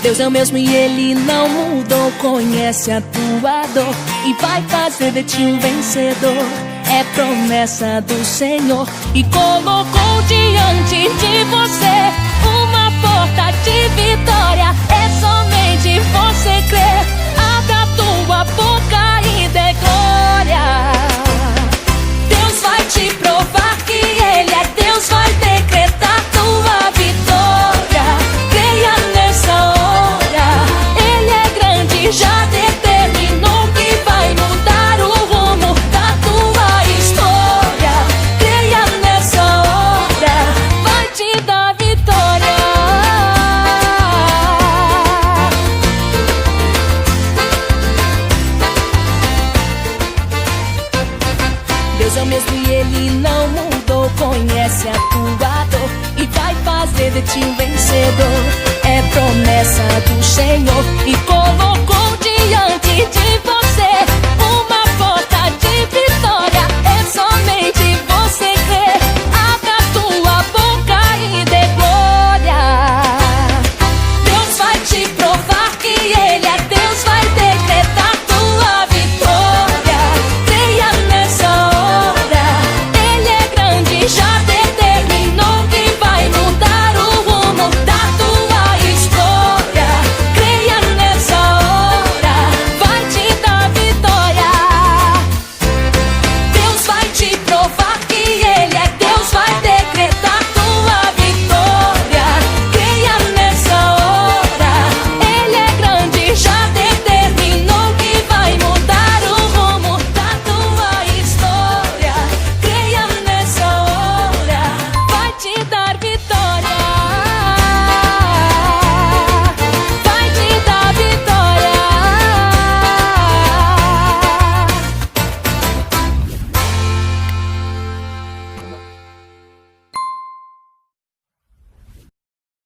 Deus é o mesmo e Ele não mudou. Conhece a tua dor e vai fazer de ti um vencedor. É promessa do Senhor e colocou diante de você uma porta de vitória. É somente você crer. Abra a tua boca e dê glória. Deus vai te provar que Ele é Deus, vai decretar tua vitória. Creia nessa hora, Ele é grande, já determinou que vai mudar o rumo da tua história. Creia nessa hora, vai te dar vitória. Deus é o mesmo e Ele não mudou. Conhece a tua dor e vai fazer de ti um vencedor. É promessa do Senhor e colocou diante de você